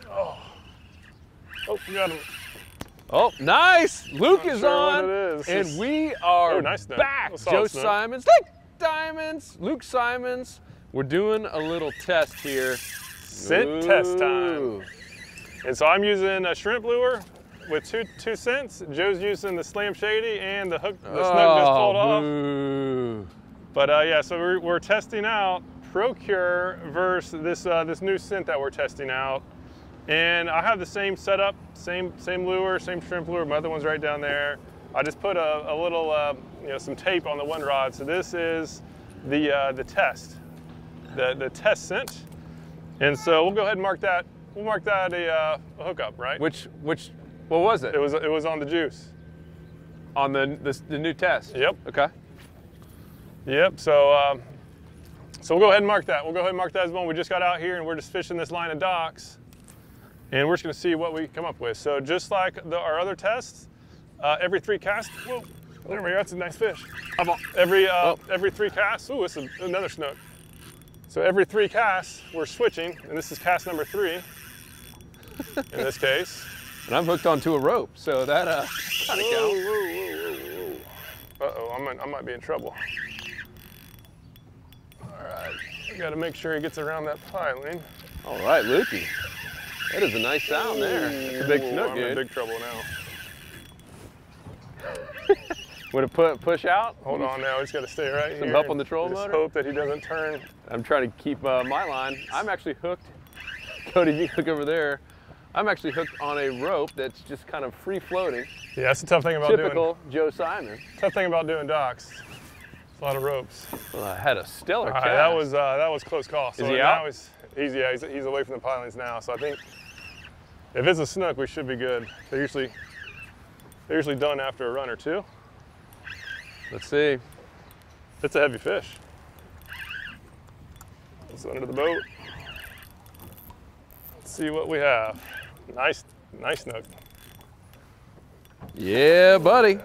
Oh, we got him. Oh, nice! Luke is sure on, what it is. and we are nice back. Joe Simons, Diamonds, Luke Simons. We're doing a little test here. Scent test time. And so I'm using a shrimp lure with two scents. Joe's using the Slam Shady, and the hook, the snook just pulled off. But yeah, so we're testing out Procure versus this new scent that we're testing out. And I have the same setup, same lure, same shrimp lure. My other one's right down there. I just put a little, some tape on the one rod. So this is the test, the test scent. And so we'll go ahead and mark that. We'll mark that a hookup, right? What was it? It was on the juice. On the new test. Yep. Okay. Yep. So we'll go ahead and mark that. We'll go ahead and mark that as one. We just got out here and we're just fishing this line of docks. And we're just going to see what we come up with. So just like our other tests, every 3 casts. Whoa, there we go. That's a nice fish. Every 3 casts. Ooh, this is another snook. So every 3 casts, we're switching, and this is cast number 3 in this case. And I'm hooked onto a rope, so that kind of counts. Whoa. Uh-oh, I might be in trouble. All right, I got to make sure he gets around that piling. All right, Lukey. That is a nice sound there. It's a big snook, I'm dude. in big trouble now. Would it push out? Hold on now, he's got to stay right here. Some help on the trolling motor? Just hope that he doesn't turn. I'm trying to keep my line. I'm actually hooked. Cody, you look over there. I'm actually hooked on a rope that's just kind of free floating. Yeah, that's the tough thing about Typical Joe Simon. Tough thing about doing docks. It's a lot of ropes. Well, I had a stellar cast. That was close call. So is he now out? He's away from the pilings now. So I think if it's a snook, we should be good. They're usually done after a run or two. Let's see. It's a heavy fish. It's under the boat. Let's see what we have. Nice snook. Yeah, buddy.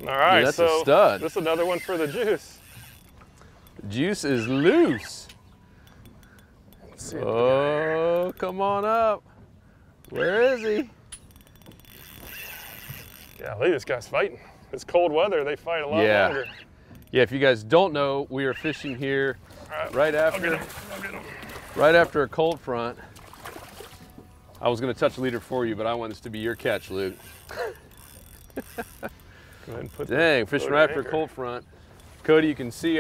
All right, dude, that's so a stud. this is another one for the juice. The juice is loose. Let's see. Oh, come on up. Where is he? Yeah, look, this guy's fighting. It's cold weather, they fight a lot longer. Yeah, if you guys don't know, we are fishing here right after a cold front. I was going to touch the leader for you, but I want this to be your catch, Luke. Go ahead and put Dang, fishing right after a cold front. Cody, you can see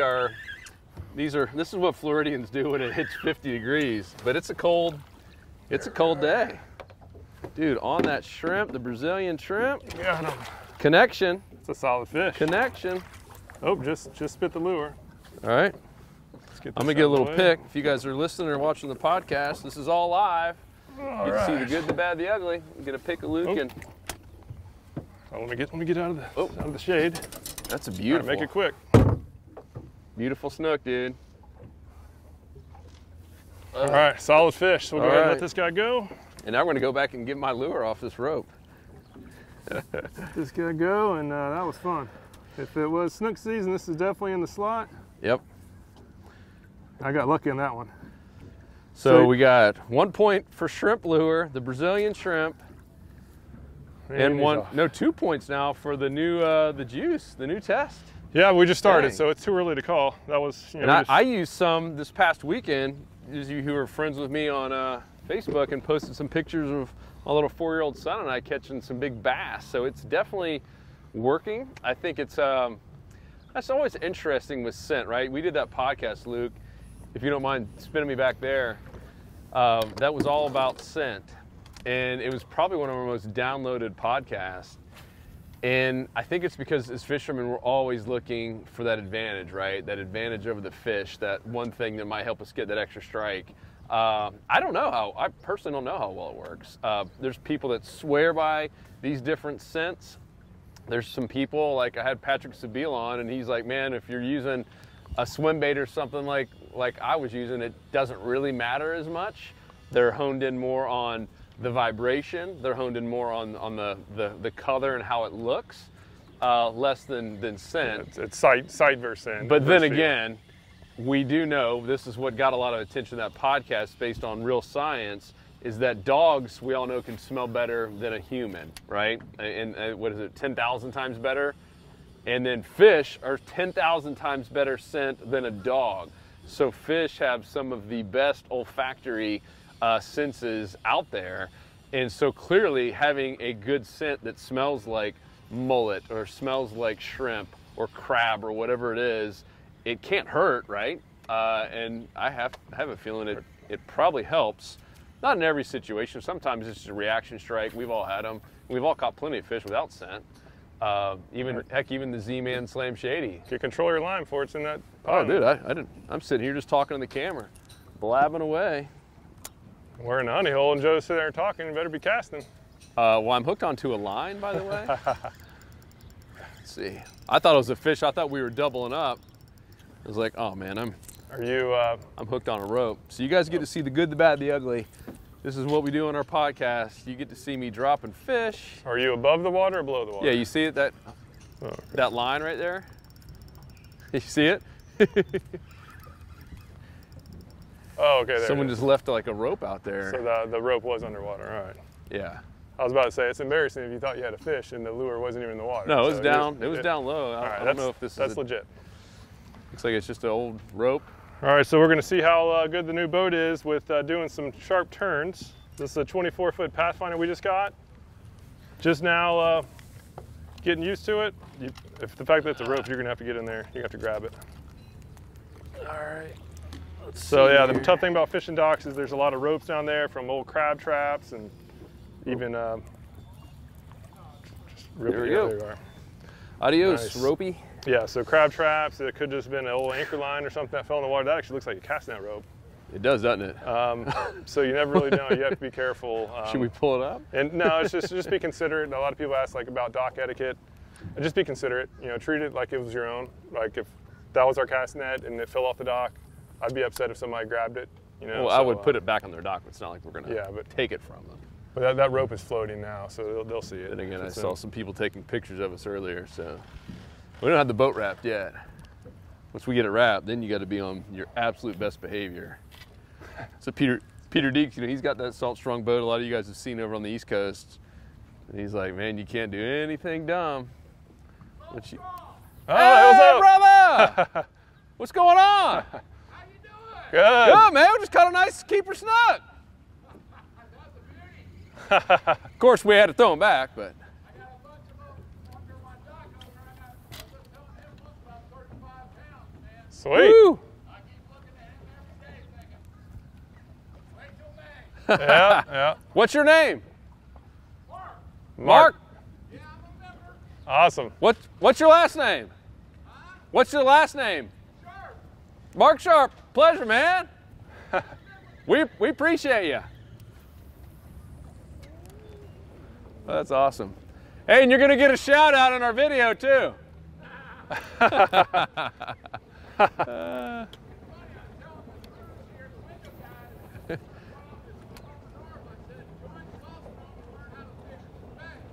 this is what Floridians do when it hits 50 degrees, but it's a cold day. Dude, on that shrimp, the Brazilian shrimp. Got him. Connection. It's a solid fish. Connection. Oh, just spit the lure. All right. I'm gonna get a little pic. If you guys are listening or watching the podcast, this is all live. You can see the good, the bad, the ugly. You get a pic of Luke and. Oh, let me get out of the shade. That's a beautiful. Right, make it quick. Beautiful snook, dude. All right, solid fish. So we'll go ahead and let this guy go. And now we're gonna go back and get my lure off this rope. Let this guy go, and that was fun. If it was snook season, this is definitely in the slot. Yep. I got lucky on that one. So we got 1 point for shrimp lure, the Brazilian shrimp, and 2 points now for the new the juice, the new test. Yeah, we just started, Dang. so it's too early to call. That was, and I used some this past weekend. Those of you who are friends with me on Facebook and posted some pictures of my little 4-year-old son and I catching some big bass. So it's definitely working. I think it's that's always interesting with scent, right? We did that podcast, Luke. If you don't mind spinning me back there, that was all about scent. And it was probably one of our most downloaded podcasts. And I think it's because as fishermen, we're always looking for that advantage, right? That advantage over the fish, that one thing that might help us get that extra strike. I personally don't know how well it works. There's people that swear by these different scents. There's some people, like I had Patrick Sabile on, and he's like, man, if you're using a swim bait or something like I was using, it doesn't really matter as much. They're honed in more on the vibration. They're honed in more on the color and how it looks, less than scent. It's sight versus scent. But then again, we do know, this is what got a lot of attention in that podcast based on real science, is that dogs, we all know, can smell better than a human, right? And what is it, 10,000 times better? And then fish are 10,000 times better scent than a dog. So fish have some of the best olfactory senses out there. And so clearly having a good scent that smells like mullet or smells like shrimp or crab or whatever it is, it can't hurt, right? And I have a feeling it probably helps. Not in every situation. Sometimes it's just a reaction strike. We've all had them. We've all caught plenty of fish without scent. Even the Z-Man Slam Shady. You control your line before it's in that pond. Oh, dude, I'm sitting here just talking to the camera, blabbing away. We're in a honey hole, and Joe's sitting there talking. You better be casting. Well, I'm hooked onto a line, by the way. Let's see. I thought it was a fish. I thought we were doubling up. I was like, oh man, I'm hooked on a rope. So you guys get to see the good, the bad, the ugly. This is what we do on our podcast. You get to see me dropping fish. Are you above the water or below the water? Yeah, you see it, that line right there? You see it? Oh, okay. There Someone just left like a rope out there. So the rope was underwater. All right. Yeah. I was about to say, it's embarrassing if you thought you had a fish and the lure wasn't even in the water. No, it was down. It was down low. I don't know if that's legit. Looks like it's just an old rope. All right, so we're going to see how good the new boat is with doing some sharp turns. This is a 24-foot Pathfinder we just got. Just now getting used to it. If the fact that it's a rope, you're going to have to get in there. You have to grab it. All right. So yeah, the tough thing about fishing docks is there's a lot of ropes down there from old crab traps and even just rip there it. we go. There you are. Adios, Nice. ropey. Yeah, so crab traps, it could just been an old anchor line or something that fell in the water. That actually looks like a cast net rope. It does, doesn't it? So you never really know. You have to be careful. Should we pull it up? And no, it's just be considerate. A lot of people ask like about dock etiquette. Just be considerate. You know, treat it like it was your own. Like if that was our cast net and it fell off the dock, I'd be upset if somebody grabbed it. You know. Well, I would put it back on their dock. It's not like we're gonna take it from them. But that rope is floating now, so they'll see it. And again, I saw some people taking pictures of us earlier, so we don't have the boat wrapped yet. Once we get it wrapped, then you got to be on your absolute best behavior. So Peter Deeks, you know, he's got that Salt Strong boat. A lot of you guys have seen over on the East Coast, and he's like, man, you can't do anything dumb. Oh, hey, brother! What's going on? How you doing? Good. Good, man. We just caught a nice keeper snook. Of course, we had to throw him back, but. I got a bunch of them under my dock over there. I was telling him it was about 35 pounds, man. Sweet. Woo. I keep looking at him every day thinking, wait till May. Yeah. What's your name? Mark. Yeah, I'm a member. Awesome. What's your last name? What's your last name? Sharp. Mark Sharp. Pleasure, man. we appreciate you. That's awesome. Hey, and you're gonna get a shout out in our video too.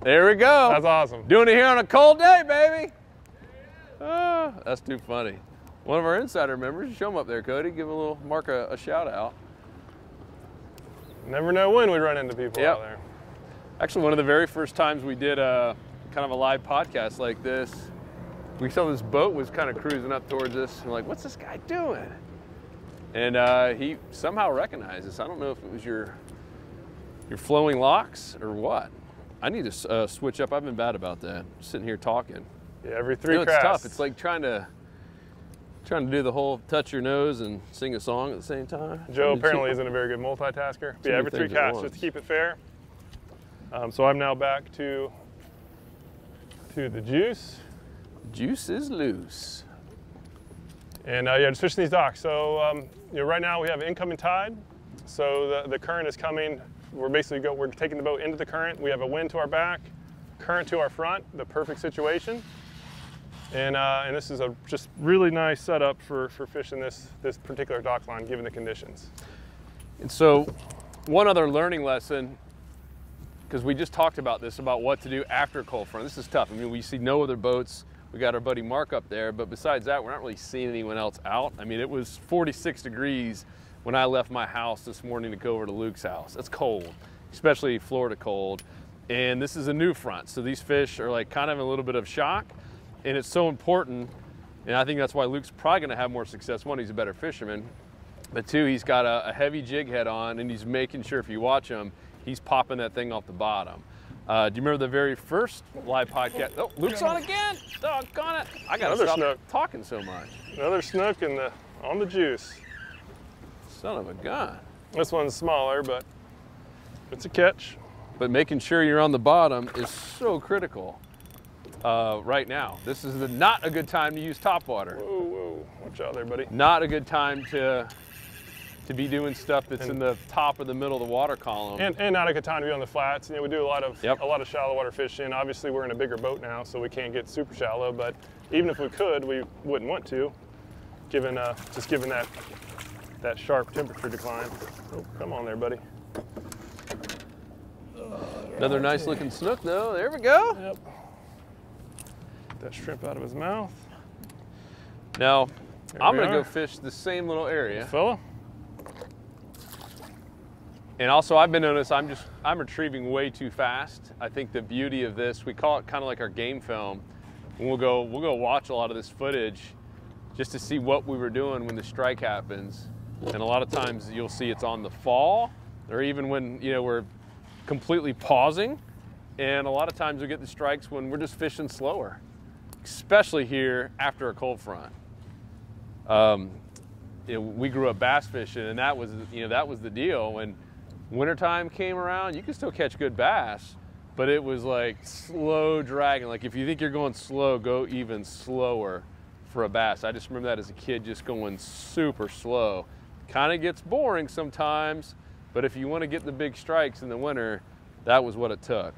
There we go. That's awesome. Doing it here on a cold day, baby. Oh, that's too funny. One of our insider members, show him up there, Cody. Give a little Mark a shout out. Never know when we run into people out there. Actually, one of the very first times we did a kind of a live podcast like this, we saw this boat was kind of cruising up towards us. And we're like, what's this guy doing? And he somehow recognized us. I don't know if it was your flowing locks or what. I need to switch up. I've been bad about that. Just sitting here talking. Yeah, every three It's casts. tough. It's like trying to do the whole touch your nose and sing a song at the same time. Joe apparently isn't a very good multitasker. But yeah, every three casts, just to keep it fair. So I'm now back to the juice. Juice is loose. And just fishing these docks. So right now we have incoming tide. So the current is coming. We're taking the boat into the current. We have a wind to our back, current to our front, the perfect situation. And this is a just really nice setup for fishing this particular dock line, given the conditions. And so one other learning lesson, because we just talked about this, about what to do after cold front. This is tough. I mean, we see no other boats We got our buddy Mark up there, but besides that, we're not really seeing anyone else out. I mean, it was 46 degrees when I left my house this morning to go over to Luke's house. It's cold, especially Florida cold. And this is a new front, so these fish are like kind of in a little bit of shock, and it's so important. And I think that's why Luke's probably gonna have more success. One, he's a better fisherman, but two, he's got a heavy jig head on, and he's making sure, if you watch him, he's popping that thing off the bottom. Do you remember the very first live podcast? Oh, Luke's on again. Doggone it. I got to stop talking so much. Another snook on the juice. Son of a gun. This one's smaller, but it's a catch. But making sure you're on the bottom is so critical right now. This is not a good time to use topwater. Whoa, whoa. Watch out there, buddy. Not a good time to be doing stuff that's in the top or the middle of the water column. And not a good time to be on the flats. You know, we do a lot of shallow water fishing. Obviously, we're in a bigger boat now, so we can't get super shallow. But even if we could, we wouldn't want to, given that sharp temperature decline. Oh, come on there, buddy. Another nice looking snook, though. There we go. Yep. Get that shrimp out of his mouth. Now, I'm gonna go fish the same little area. Fella. And also, I've been noticing I'm retrieving way too fast. I think the beauty of this, we call it kind of like our game film. And we'll go watch a lot of this footage just to see what we were doing when the strike happens. And a lot of times you'll see it's on the fall, or even when we're completely pausing. And a lot of times we get the strikes when we're just fishing slower, especially here after a cold front. We grew up bass fishing, and that was the deal. When wintertime came around, you could still catch good bass, but it was like slow dragging. Like if you think you're going slow, go even slower for a bass. I just remember that as a kid, just going super slow. Kind of gets boring sometimes, but if you want to get the big strikes in the winter, that was what it took.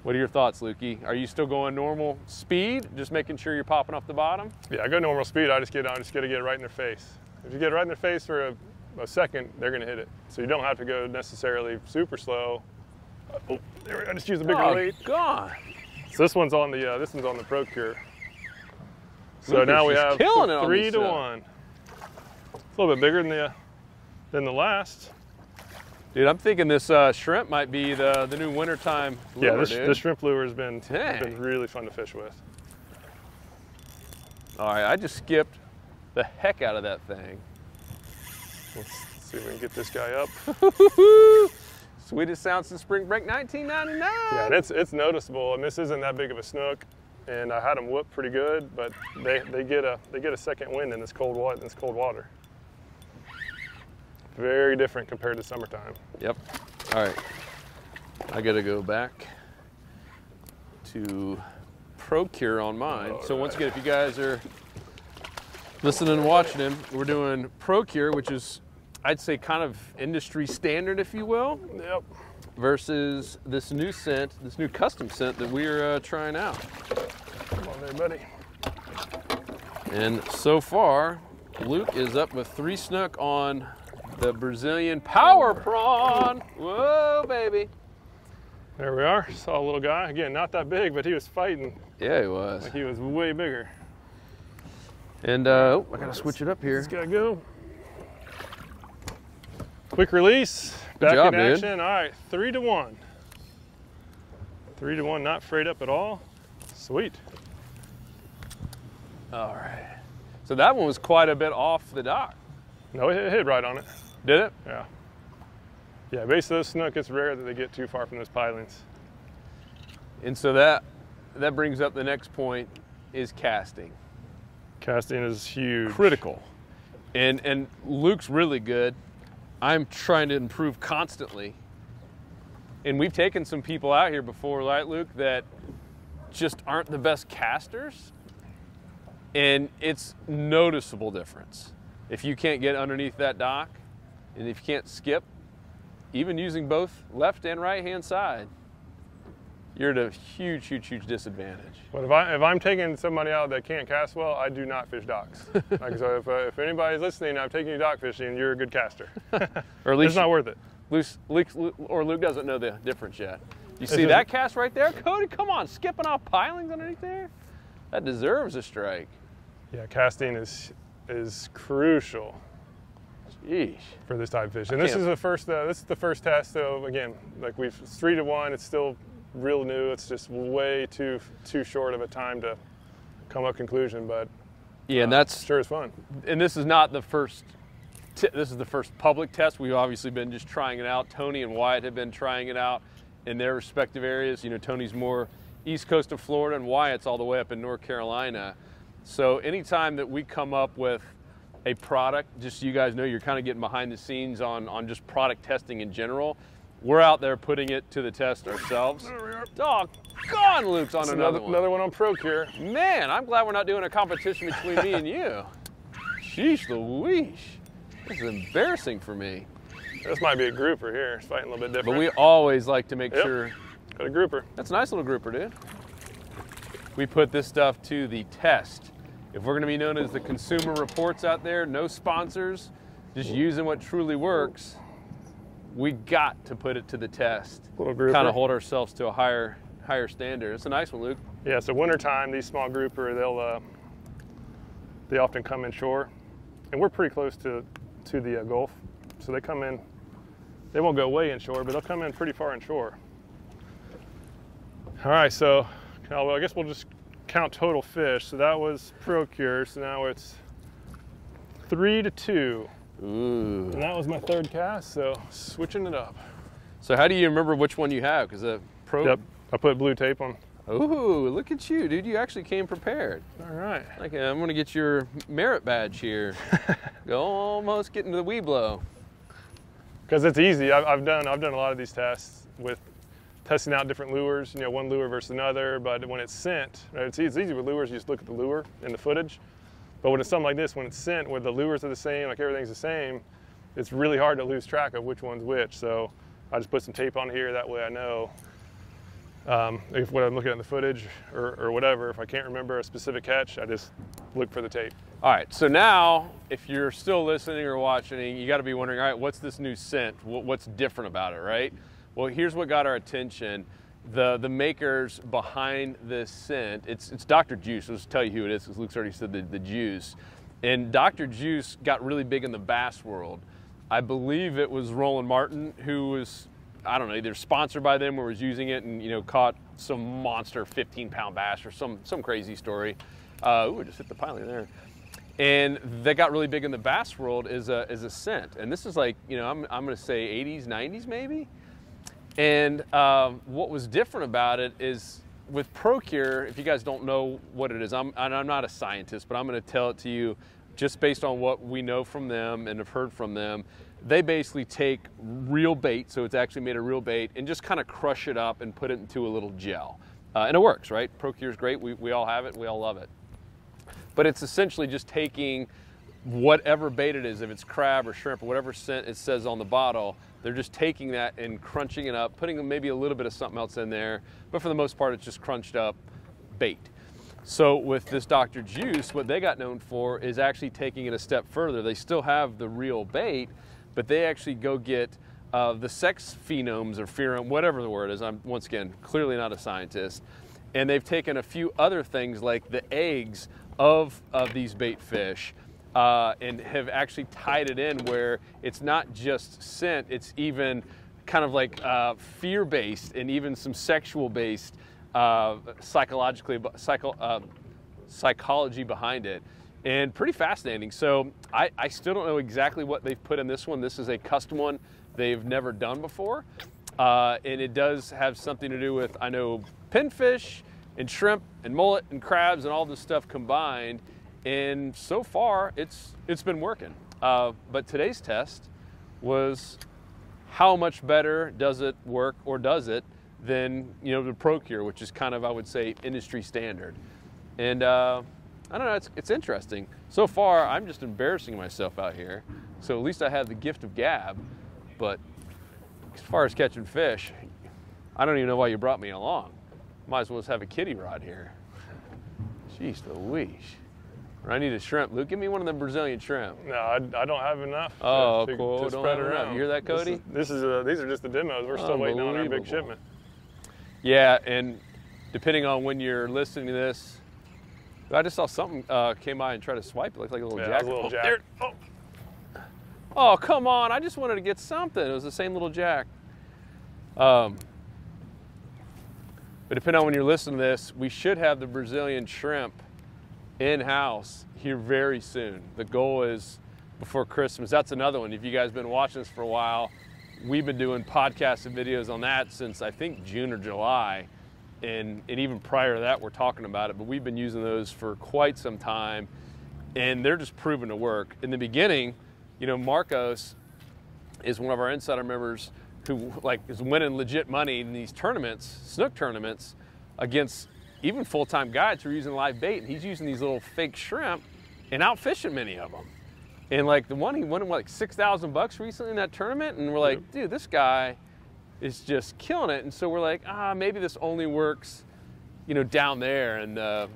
What are your thoughts, Lukey? Are you still going normal speed, just making sure you're popping off the bottom? Yeah, I go normal speed. I just got to get it right in their face. If you get it right in their face for a second, they're going to hit it. So you don't have to go necessarily super slow. Oh, there we go. I just used a bigger lead. God. So this one's on the Procure. So now we have 3 to 1. It's a little bit bigger than the last. Dude, I'm thinking this shrimp might be the new wintertime lure, this shrimp lure has been really fun to fish with. All right, I just skipped the heck out of that thing. Let's see if we can get this guy up. Sweetest sound since spring break 1999. Yeah, and it's noticeable, and this isn't that big of a snook, and I had them whooped pretty good, but they get a second wind in this cold water. Very different compared to summertime. Yep. All right. I got to go back to Procure on mine. So once again, if you guys are listening and watching him, we're doing Procure, which is, I'd say, kind of industry standard, if you will. Yep. Versus this new scent, this new custom scent that we're trying out. Come on there, buddy. And so far, Luke is up with 3 snook on the Brazilian power prawn. Whoa, baby. There we are. Saw a little guy. Again, not that big, but he was fighting. Yeah, he was. Like he was way bigger. And I gotta switch it up here. Just gotta go. Quick release. Back in action. Dude. All right, 3 to 1. 3 to 1, not frayed up at all. Sweet. All right. So that one was quite a bit off the dock. No, it hit right on it. Did it? Yeah. Yeah, basically those snook, it's rare that they get too far from those pilings. And so that brings up the next point, is casting. Casting is huge. Critical. And Luke's really good. I'm trying to improve constantly. And we've taken some people out here before, right, Luke, that just aren't the best casters. And it's noticeable difference. If you can't get underneath that dock, and if you can't skip, even using both left and right hand side, you're at a huge, huge, huge disadvantage. But if I'm taking somebody out that can't cast well, I do not fish docks. Like, so if anybody's listening, I'm taking you dock fishing, you're a good caster. Or at least it's not worth it. Luke doesn't know the difference yet. You see that cast right there? Cody, come on, skipping off pilings underneath there? That deserves a strike. Yeah, casting is crucial Yeesh. for this type of fish. And this is the first test. So again, like it's 3-to-1. It's still real new. It's just way too short of a time to come up conclusion. But yeah, and that's sure is fun. And this is not the first. This is the first public test. We've obviously been just trying it out. Tony and Wyatt have been trying it out in their respective areas. You know, Tony's more east coast of Florida, and Wyatt's all the way up in North Carolina. So anytime that we come up with a product, just so you guys know, you're kind of getting behind the scenes on just product testing in general. We're out there putting it to the test ourselves. Doggone, Luke's on another one. Another one on Procure. Man, I'm glad we're not doing a competition between me and you. Sheesh Louise. This is embarrassing for me. This might be a grouper here. It's fighting a little bit different. But we always like to make sure. Got a grouper. That's a nice little grouper, dude. We put this stuff to the test. If we're going to be known as the Consumer Reports out there, no sponsors, just using what truly works, we got to put it to the test. Little grouper. Kind of hold ourselves to a higher standard. It's a nice one, Luke. Yeah, so wintertime, these small grouper, they often come inshore. And we're pretty close to the Gulf. So they come in, they won't go way inshore, but they'll come in pretty far inshore. All right, so I guess we'll just count total fish. So that was Procure, so now it's 3-2. Ooh. And that was my third cast, so switching it up. So how do you remember which one you have? Because Yep, I put blue tape on. Ooh, look at you, dude. You actually came prepared. All right. Like, I'm going to get your merit badge here. Go almost getting to the Weeblo. Because it's easy. I've done a lot of these tests with testing out different lures, you know, one lure versus another, but when it's scent, right, it's easy with lures, you just look at the lure and the footage. But when it's something like this, when it's scent, where the lures are the same, like everything's the same, it's really hard to lose track of which one's which. So I just put some tape on here, that way I know if what I'm looking at in the footage or whatever, if I can't remember a specific catch, I just look for the tape. All right, so now if you're still listening or watching, you got to be wondering, all right, what's this new scent? What's different about it, right? Well, here's what got our attention. The makers behind this scent, it's Dr. Juice. Let's tell you who it is, because Luke's already said the Juice. And Dr. Juice got really big in the bass world. I believe it was Roland Martin who was, I don't know, either sponsored by them or was using it and, you know, caught some monster 15-pound bass or some crazy story. Ooh, just hit the piling there. And they got really big in the bass world as a scent. And this is like, you know, I'm going to say 80s, 90s maybe. And what was different about it is with Procure, if you guys don't know what it is, I'm not a scientist, but I'm going to tell it to you just based on what we know from them and have heard from them. They basically take real bait, so it's actually made of real bait, and just kind of crush it up and put it into a little gel. And it works, right? Procure's great. We all have it. We all love it. But it's essentially just taking whatever bait it is, if it's crab or shrimp or whatever scent it says on the bottle, they're just taking that and crunching it up, putting maybe a little bit of something else in there, but for the most part, it's just crunched up bait. So with this Dr. Juice, what they got known for is actually taking it a step further. They still have the real bait, but they actually go get the sex pheromones or pheromone, whatever the word is. I'm, once again, clearly not a scientist. And they've taken a few other things like the eggs of these bait fish and have actually tied it in where it's not just scent, it's even kind of like fear-based and even some sexual-based psychology behind it. And pretty fascinating. So I still don't know exactly what they've put in this one. This is a custom one they've never done before. And it does have something to do with, I know, pinfish and shrimp and mullet and crabs and all this stuff combined. And so far, it's been working. But today's test was how much better does it work, or does it, than, you know, the Procure, which is kind of, I would say, industry standard. And I don't know, it's interesting. So far, I'm just embarrassing myself out here. So at least I have the gift of gab. But as far as catching fish, I don't even know why you brought me along. Might as well just have a kiddie rod here. Jeez Louise. I need a shrimp. Luke, give me one of the Brazilian shrimp. No, I don't have enough. Oh, to cool. spread around. You hear that, Cody? These are just the demos. We're still waiting on our big shipment. Yeah, and depending on when you're listening to this, I just saw something came by and tried to swipe. It looked like a little Yeah, jack. it was a little jack. There. Oh, come on. I just wanted to get something. It was the same little jack. But depending on when you're listening to this, we should have the Brazilian shrimp in-house here very soon. The goal is before Christmas. That's another one. If you guys have been watching this for a while, we've been doing podcasts and videos on that since I think June or July. And even prior to that, we're talking about it, but we've been using those for quite some time, and they're just proven to work. In the beginning, you know, Marcos is one of our insider members who is winning legit money in these tournaments, snook tournaments, against even full-time guides who are using live bait, and he's using these little fake shrimp and out fishing many of them. And like the one, he won like $6,000 recently in that tournament, and we're like, dude, this guy is just killing it. And so we're like, maybe this only works, you know, down there in the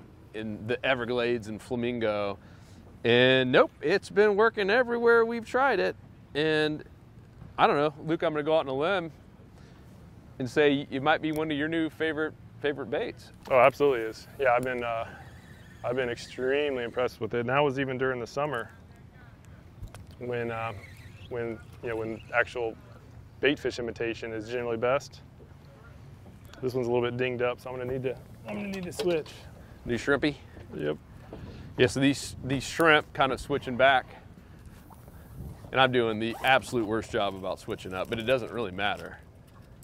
Everglades and Flamingo. And nope, it's been working everywhere we've tried it. And I don't know, Luke, I'm gonna go out on a limb and say it might be one of your new favorite baits. Oh, absolutely is. Yeah, I've been extremely impressed with it. And that was even during the summer when actual bait fish imitation is generally best. This one's a little bit dinged up, so I'm gonna need to switch. New shrimpy? Yep. Yeah, so these shrimp kind of switching back, and I'm doing the absolute worst job about switching up, but it doesn't really matter.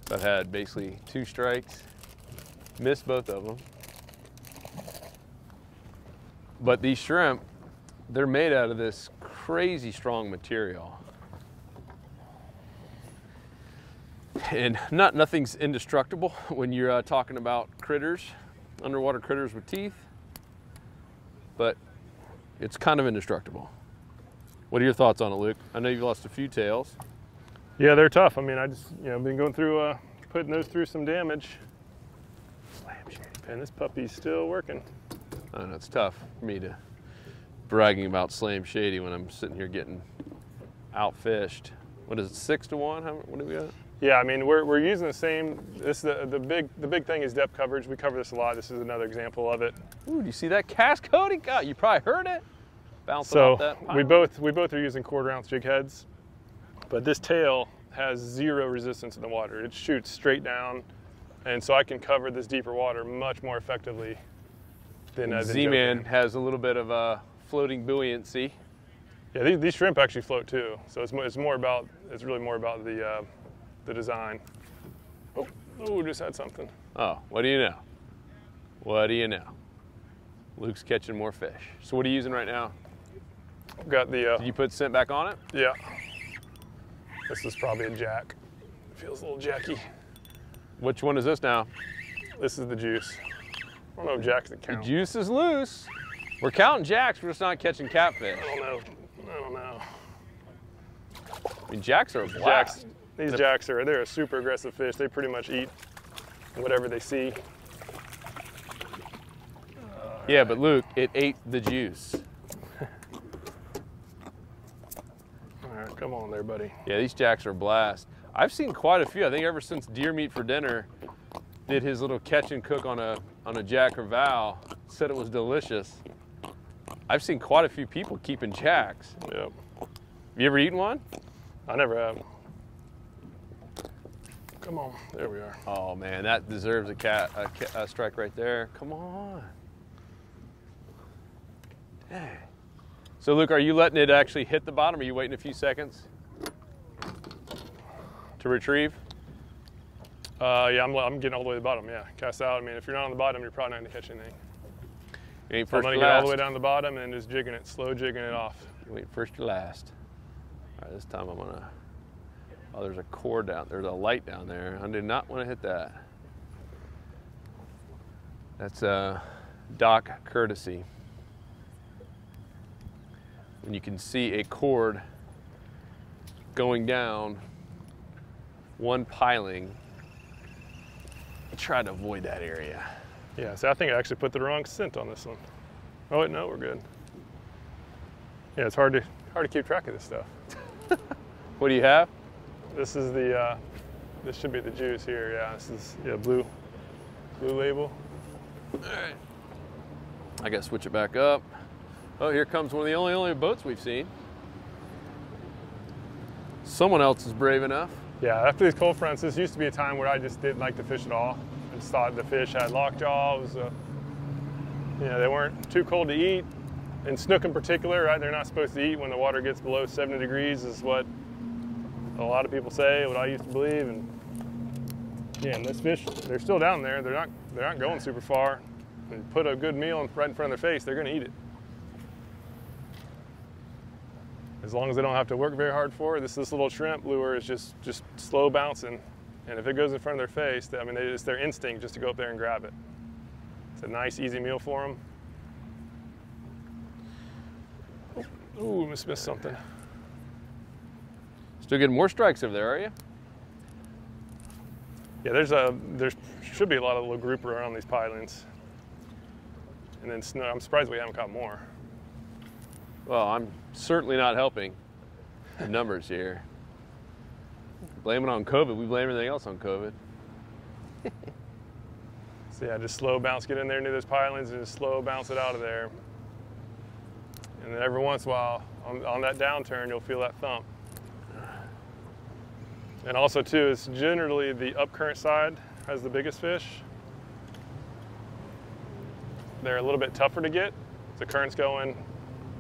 So I've had basically 2 strikes, missed both of them. But these shrimp, they're made out of this crazy strong material. And nothing's indestructible when you're talking about critters, underwater critters with teeth, but it's kind of indestructible. What are your thoughts on it, Luke? I know you've lost a few tails. Yeah, they're tough. I mean, I just, been going through, putting those through some damage. Slam shady pen, this puppy's still working. I know, it's tough for me to bragging about Slam Shady when I'm sitting here getting outfished. What is it, 6 to 1? What do we got? Yeah, I mean, we're using the same. The big thing is depth coverage. We cover this a lot. This is another example of it. Ooh, do you see that cast coating? God, you probably heard it. Bouncing off that. So we both are using 1/4 ounce jig heads, but this tail has 0 resistance in the water. It shoots straight down, and so I can cover this deeper water much more effectively than Z-Man has a little bit of a floating buoyancy. Yeah, these shrimp actually float too. So it's really more about the design. Oh, just had something. Oh, what do you know? What do you know? Luke's catching more fish. So what are you using right now? I've got the. Did you put scent back on it? Yeah. This is probably a jack. Feels a little jacky. Which one is this now? This is the juice. I don't know if jacks that count. The juice is loose. We're counting jacks, we're just not catching catfish. I don't know. I mean, jacks are a blast. These jacks they're a super aggressive fish. They pretty much eat whatever they see. Yeah, but Luke, it ate the juice. All right, come on there, buddy. Yeah, these jacks are a blast. I've seen quite a few. I think ever since Deer Meat for Dinner did his little catch and cook on a jack or val, said it was delicious. I've seen quite a few people keeping jacks. Yep. You ever eaten one? I never have. Come on, there we are. Oh man, that deserves a strike right there. Come on. Dang. So Luke, are you letting it actually hit the bottom? Or are you waiting a few seconds to retrieve? Yeah, I'm getting all the way to the bottom. Yeah, cast out. I mean, if you're not on the bottom, you're probably not gonna catch anything. You ain't So I'm first gonna to get all last. the way down to the bottom and just jigging it, slow jigging it off. You ain't first to last. All right, this time I'm gonna. Oh, there's a cord down. There's a light down there. I do not want to hit that. That's dock courtesy. When you can see a cord going down, one piling, you try to avoid that area. Yeah, so I think I actually put the wrong scent on this one. Oh wait, no, we're good. Yeah, it's hard to keep track of this stuff. What do you have? This is the, this should be the juice here. Yeah, this is blue label. All right. I gotta switch it back up. Oh, here comes one of the only boats we've seen. Someone else is brave enough. Yeah, after these cold fronts, this used to be a time where I just didn't like to fish at all. I just thought the fish had lockjaw. It was, you know, they weren't too cold to eat. And snook in particular, right? They're not supposed to eat when the water gets below 70 degrees is what a lot of people say, what I used to believe. And yeah, and this fish, they're still down there. They're not going super far. And put a good meal right in front of their face, they're gonna eat it. As long as they don't have to work very hard for it. This little shrimp lure is just slow bouncing. And if it goes in front of their face, I mean, it's their instinct just to go up there and grab it. It's a nice, easy meal for them. Ooh, missed something. Still getting more strikes over there, are you? Yeah, there should be a lot of little grouper around these pilings. And then snook, I'm surprised we haven't caught more. Well, I'm certainly not helping the numbers here. Blame it on COVID. We blame everything else on COVID. So yeah, just slow bounce, get in there near those pilings and just slow bounce it out of there. And then every once in a while, on that downturn, you'll feel that thump. And also too, it's generally the upcurrent side has the biggest fish. They're a little bit tougher to get. The current's going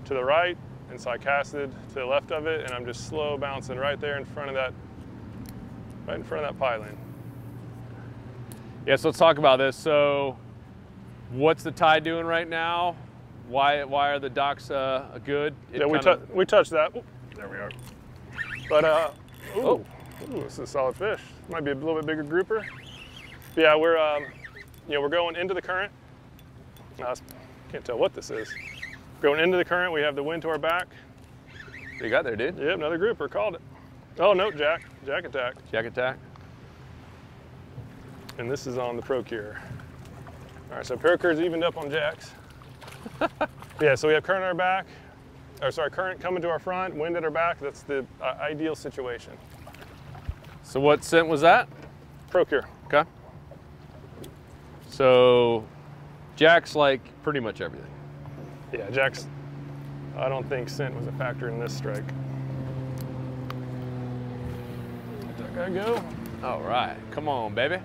to the right, and so I casted to the left of it, and I'm just slow bouncing right there in front of that, piling. Yeah, so let's talk about this. So what's the tide doing right now? Why are the docks good? Yeah, we touched that. Ooh, there we are. But ooh, this is a solid fish. Might be a little bit bigger grouper. But yeah, we're going into the current. I can't tell what this is. Going into the current, we have the wind to our back. You got there, dude. Yep, another grouper, called it. Oh no, jack attack. Jack attack. And this is on the Procure. All right, so Procure's evened up on jacks. Yeah, so we have current at our back, current coming to our front, wind at our back. That's the ideal situation. So what scent was that? Procure. Okay. So Jack's like pretty much everything. Yeah, jacks, I don't think scent was a factor in this strike. Let that guy go. All right, come on, baby.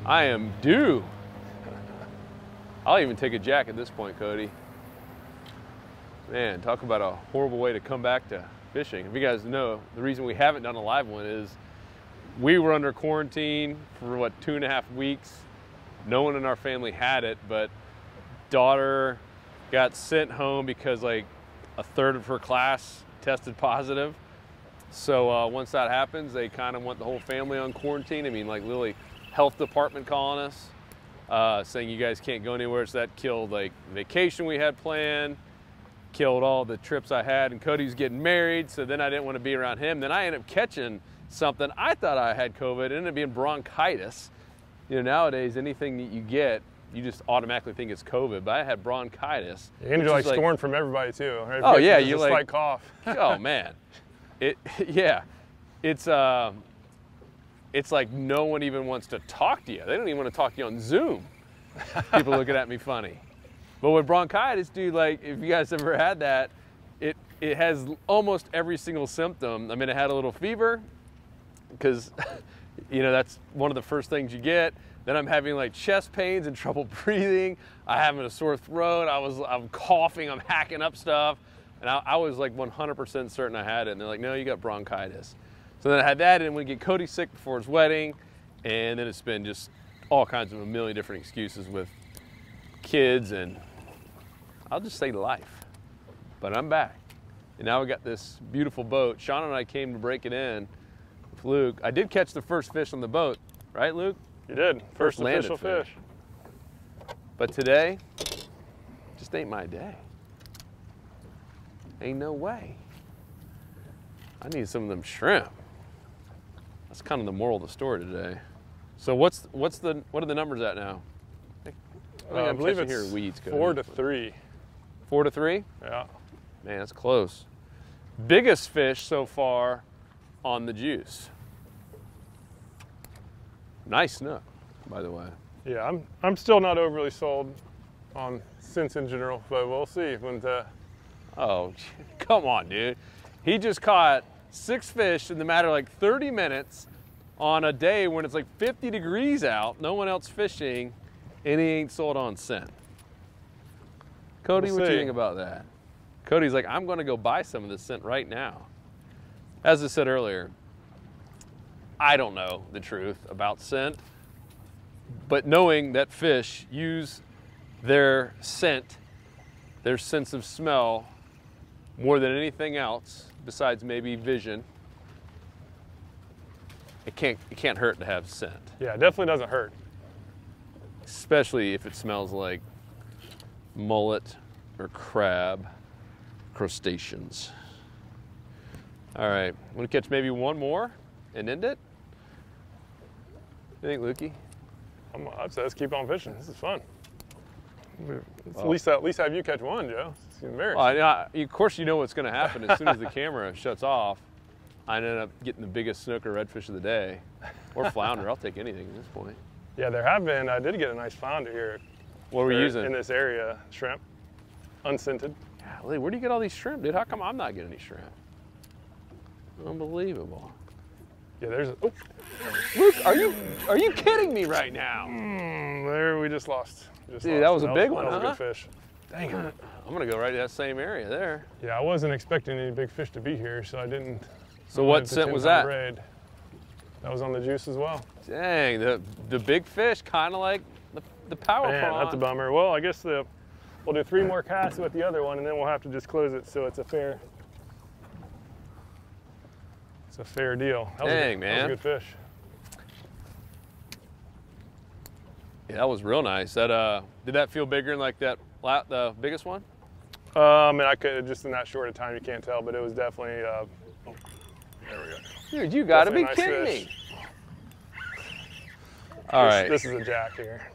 I am due. I'll even take a jack at this point, Cody. Man, talk about a horrible way to come back to fishing. If you guys know, the reason we haven't done a live one is we were under quarantine for, 2.5 weeks. No one in our family had it, but daughter got sent home because like a third of her class tested positive. So once that happens, they kind of want the whole family on quarantine. I mean, like literally health department calling us, saying you guys can't go anywhere. So that killed like vacation we had planned, killed all the trips I had, and Cody's getting married. So then I didn't want to be around him. Then I ended up catching something. I thought I had COVID. It ended up being bronchitis. You know, nowadays, anything that you get, you just automatically think it's COVID, but I had bronchitis. You're gonna be like scorned from everybody too. Right? Oh yeah, you like slight cough. Oh man, it's like no one even wants to talk to you. They don't even want to talk to you on Zoom. People looking at me funny. But with bronchitis, dude, like if you guys ever had that, it has almost every single symptom. I mean, I had a little fever because you know, that's one of the first things you get. Then I'm having like chest pains and trouble breathing. I'm having a sore throat. I'm coughing. I'm hacking up stuff. And I was like 100% certain I had it. And they're like, no, you got bronchitis. So then I had that, and we get Cody sick before his wedding. And then it's been just all kinds of a million different excuses with kids, and I'll just say life. But I'm back. And now we got this beautiful boat. Sean and I came to break it in. Luke, I did catch the first fish on the boat, right, Luke? You did. First official fish. But today, just ain't my day. Ain't no way. I need some of them shrimp. That's kind of the moral of the story today. So what are the numbers at now? I believe it's here weeds, 4 to 3. 4 to 3? Yeah. Man, that's close. Biggest fish so far on the juice. Nice snook, by the way. Yeah, I'm still not overly sold on scents in general, but we'll see when Oh, come on, dude. He just caught 6 fish in the matter of like 30 minutes on a day when it's like 50 degrees out, no one else fishing, and he ain't sold on scent. Cody, We'll what do see. you think about that? Cody's like, I'm going to go buy some of this scent right now. As I said earlier, I don't know the truth about scent, but knowing that fish use their scent, their sense of smell, more than anything else, besides maybe vision, it can't hurt to have scent. Yeah, it definitely doesn't hurt. Especially if it smells like mullet or crab, crustaceans. All right, I'm gonna catch maybe one more and end it. What do you think, Lukey? I'd say let's keep on fishing. This is fun. At least have you catch one, Joe. It's embarrassing. Well, of course, you know what's going to happen as soon as the camera shuts off. I end up getting the biggest snook or redfish of the day, or flounder. I'll take anything at this point. Yeah, there have been. I did get a nice flounder here. What were we using? In this area, shrimp, unscented. Golly, where do you get all these shrimp, dude? How come I'm not getting any shrimp? Unbelievable. Yeah, there's. Oh, Luke, are you kidding me right now? there we just lost. Dude, that was a big one, That was a huh? good fish. Dang it. I'm gonna go right to that same area there. Yeah, I wasn't expecting any big fish to be here, so I didn't. So what scent was that? That was on the juice as well. Dang, the big fish, kind of like the power Man, prawn. that's a bummer. Well, I guess we'll do 3 more casts with the other one, and then we'll have to just close it so it's a fair deal. That was Dang, that was a good fish. Yeah, that was real nice. That did that feel bigger than like the biggest one? And I could just in that short a time you can't tell, but it was definitely. There we go. Dude, you gotta be Definitely a nice kidding fish. me. All right. This is a jack here.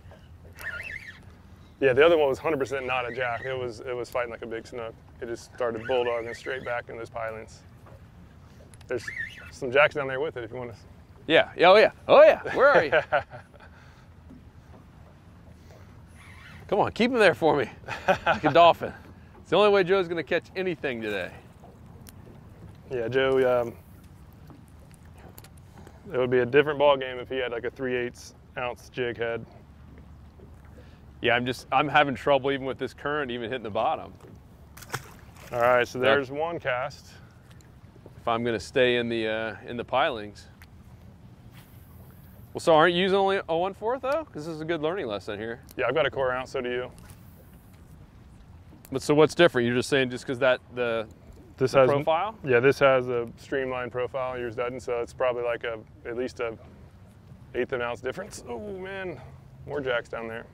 Yeah, the other one was 100% not a jack. It was fighting like a big snook. It just started bulldogging straight back in those pilings. There's some jacks down there with it if you want to. Yeah. Oh yeah. Oh yeah. Where are you? Come on, keep him there for me, like a dolphin. It's the only way Joe's gonna catch anything today. Yeah, Joe. It would be a different ball game if he had like a 3/8 ounce jig head. Yeah, I'm having trouble even with this current even hitting the bottom. All right, so there's one cast. If I'm gonna stay in the pilings. Well, so aren't you using only a 1/4 though? Because this is a good learning lesson here. Yeah, I've got a 1/4 ounce. So do you. But so what's different? You're just saying just because the profile? Yeah, this has a streamlined profile. Yours doesn't, so it's probably like at least a 1/8 of an ounce difference. Oh man, more jacks down there.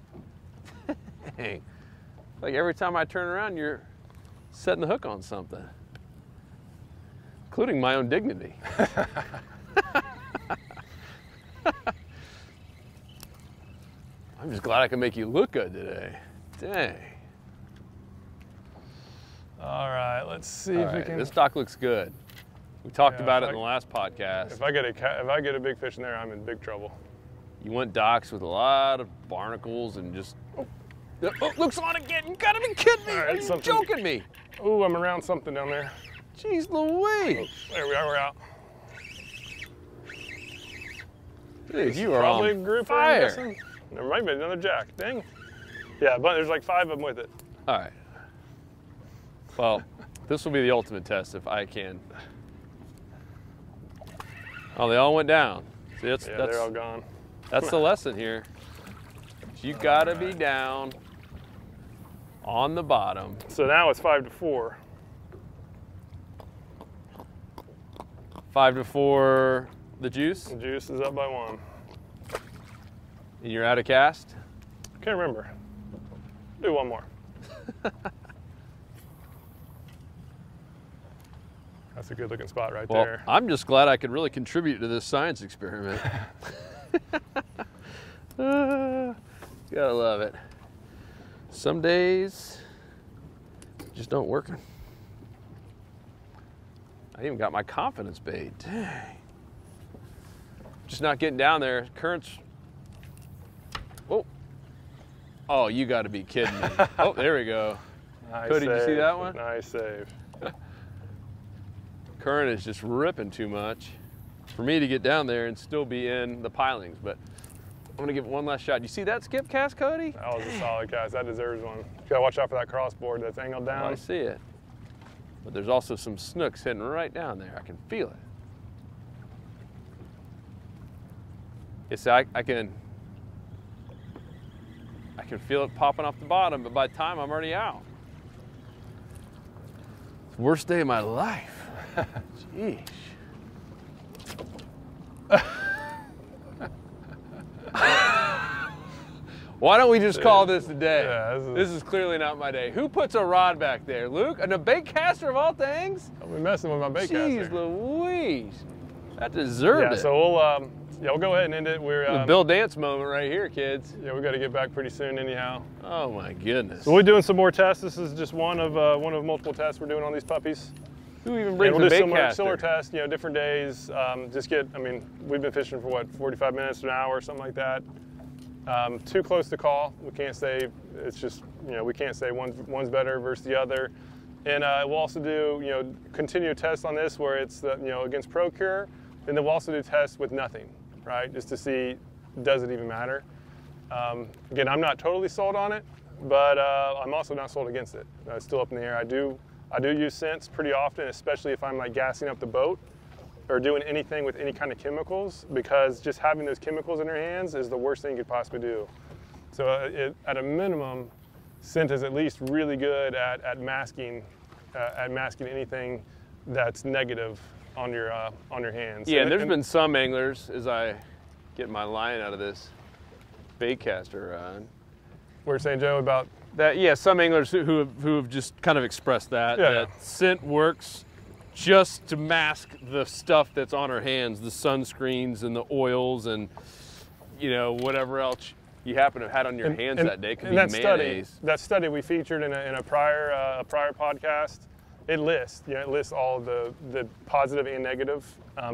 Dang. Like every time I turn around, you're setting the hook on something, including my own dignity. I'm just glad I can make you look good today. Dang. All right, let's see All if we right, can. this dock looks good. We talked Yeah, about if it in the last podcast. If I get a big fish in there, I'm in big trouble. You want docks with a lot of barnacles and just. Oh, looks on again. You gotta be kidding me. All right, Are you something- joking me? Ooh, I'm around something down there. Jeez Louise. There we are. We're out. Dude, you are Probably a on grouper. I'm fire. guessing. There might be another jack. Dang. Yeah, but there's like 5 of them with it. All right. Well, this will be the ultimate test if I can. Oh, they all went down. See, Yeah, they're all gone. that's the lesson here. You gotta be down on the bottom. So now it's 5-4. 5-4 the juice, The juice is up by 1. and you're out of cast. Can't remember. Do one more. That's a good looking spot right Well, there. I'm just glad I could really contribute to this science experiment. Gotta love it. Some days just don't work. I even got my confidence bait. Dang. Just not getting down there. Currents. Oh, Oh, you got to be kidding me. Oh, there we go. Nice Cody, did you see save. that one? Nice save. Current is just ripping too much for me to get down there and still be in the pilings, but I'm gonna give it one last shot. You see that skip cast, Cody? That was a solid cast. That deserves one. You gotta watch out for that crossboard that's angled down. Oh, I see it. But there's also some snooks hitting right down there. I can feel it. Yes, I can feel it popping off the bottom, but by the time I'm already out. It's the worst day of my life. Jeez. Why don't we just call this a day? Yeah, this is clearly not my day. Who puts a rod back there, Luke? And a bait caster of all things? I've been messing with my bait Jeez caster. Louise. That deserved it. So we'll go ahead and end it. We're the Bill Dance moment right here, kids. yeah, we got to get back pretty soon anyhow. Oh my goodness. So we're doing some more tests. This is just one of multiple tests we're doing on these puppies. Who even And brings we'll a do bait caster? similar tests, different days. We've been fishing for what, 45 minutes to an hour, something like that. Too close to call. We can't say, it's just, we can't say one's better versus the other. And we'll also do, continue tests on this where it's, against ProCure. And then we'll also do tests with nothing, right? Just to see, does it even matter? Again, I'm not totally sold on it, but I'm also not sold against it. It's still up in the air. I do use scents pretty often, especially if I'm like gassing up the boat or doing anything with any kind of chemicals, because just having those chemicals in your hands is the worst thing you could possibly do. So at a minimum, scent is at least really good at masking anything that's negative on your hands. Yeah, and there's been some anglers, as I get my line out of this bait caster rod. We're saying, Joe, about That, yeah, some anglers who have just kind of expressed that, Yeah. that scent works just to mask the stuff that's on our hands, the sunscreens and the oils and, whatever else you happen to have had on your hands that day. Could be mayonnaise. That study we featured in a prior podcast, it lists all the positive and negative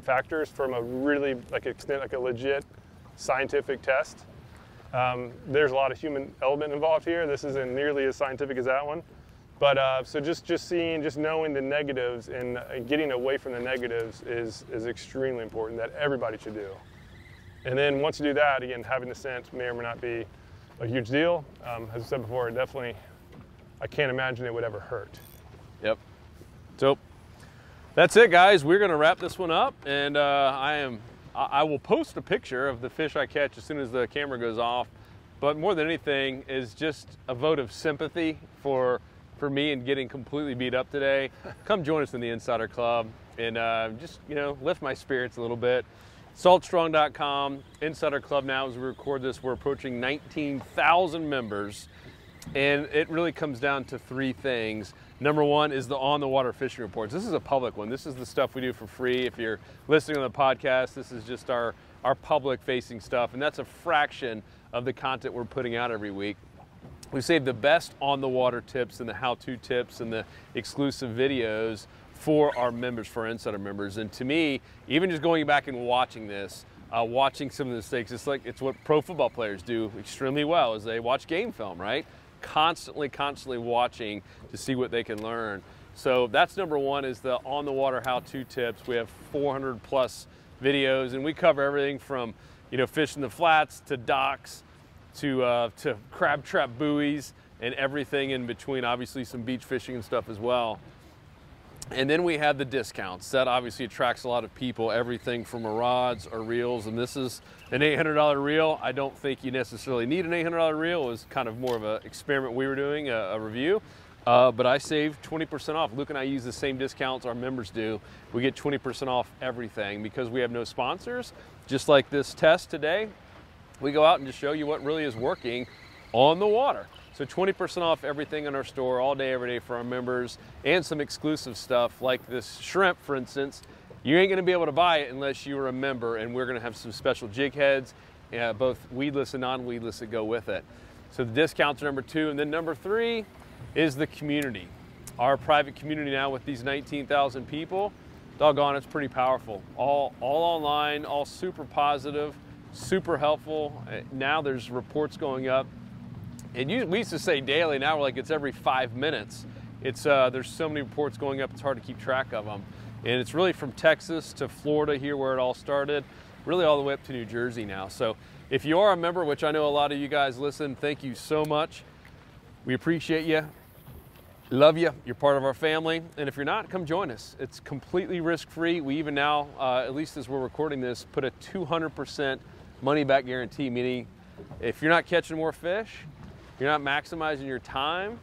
factors from a really like a legit scientific test. There's a lot of human element involved here. This isn't nearly as scientific as that one. But so just knowing the negatives and getting away from the negatives is extremely important, that everybody should do. And then once you do that, again, having the scent may or may not be a huge deal. As I said before, I can't imagine it would ever hurt. Yep. So that's it, guys. We're going to wrap this one up, and I will post a picture of the fish I catch as soon as the camera goes off. But more than anything is just a vote of sympathy for me in getting completely beat up today. Come join us in the Insider Club and just lift my spirits a little bit. Saltstrong.com, Insider Club now. As we record this, we're approaching 19,000 members, and it really comes down to three things. Number one is the on-the-water fishing reports. This is a public one. This is the stuff we do for free. If you're listening on the podcast, this is just our public-facing stuff, and that's a fraction of the content we're putting out every week. We save the best on-the-water tips and the how-to tips and the exclusive videos for our members, for our Insider members. And to me, even just going back and watching this, watching some of the mistakes, it's what pro football players do extremely well, is they watch game film, right? Constantly watching to see what they can learn. So that's number one, is the on-the-water how-to tips. We have 400 plus videos, and we cover everything from fishing the flats to docks to crab trap buoys and everything in between. Obviously some beach fishing and stuff as well. And then we have the discounts. That obviously attracts a lot of people, everything from rods or reels. And this is an $800 reel. I don't think you necessarily need an $800 reel. It was kind of more of an experiment we were doing, a review. But I saved 20% off. Luke and I use the same discounts our members do. We get 20% off everything because we have no sponsors. Just like this test today, we go out and just show you what really is working on the water. So 20% off everything in our store all day, every day for our members, and some exclusive stuff like this shrimp, for instance. You ain't gonna be able to buy it unless you're a member, and we're gonna have some special jig heads, both weedless and non-weedless, that go with it. So the discounts are number two, and then number three is the community. Our private community now with these 19,000 people, doggone, it's pretty powerful. All online, all super positive, super helpful. Now there's reports going up And we used to say daily, now we're like it's every 5 minutes. It's there's so many reports going up, it's hard to keep track of them. And it's really from Texas to Florida here where it all started, really all the way up to New Jersey now. So if you are a member, which I know a lot of you guys listen, thank you so much. We appreciate you. Love you. You're part of our family. And if you're not, come join us. It's completely risk-free. We even now, at least as we're recording this, put a 200% money-back guarantee, meaning if you're not catching more fish, you're not maximizing your time,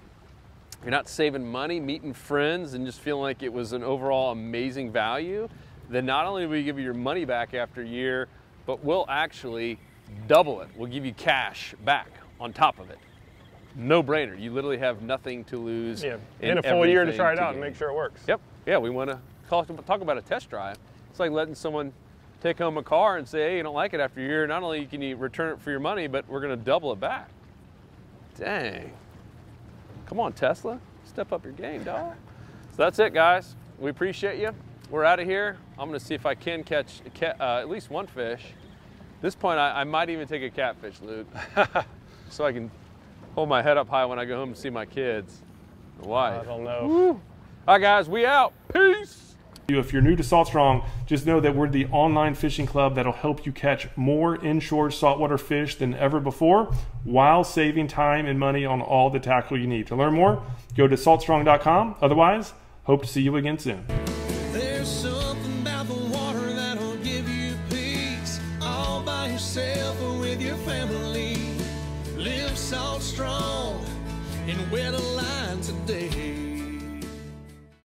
you're not saving money, meeting friends, and just feeling like it was an overall amazing value, then not only will we give you your money back after a year, but we'll actually double it. We'll give you cash back on top of it. No brainer. You literally have nothing to lose. Yeah, in a full year to try it out and make sure it works. Yep. Yeah, we want to talk about a test drive. It's like letting someone take home a car and say, hey, you don't like it after a year. Not only can you return it for your money, but we're going to double it back. Dang. Come on, Tesla. Step up your game, dog. So that's it, guys. We appreciate you. We're out of here. I'm going to see if I can catch at least one fish. At this point, I might even take a catfish, Luke, so I can hold my head up high when I go home and see my kids. The wife. I don't know. Woo. All right, guys, we out. Peace. If you're new to Salt Strong, just know that we're the online fishing club that'll help you catch more inshore saltwater fish than ever before while saving time and money on all the tackle you need. To learn more, go to saltstrong.com. Otherwise, hope to see you again soon. There's something about the water that'll give you peace, all by yourself or with your family. Live Salt Strong and weather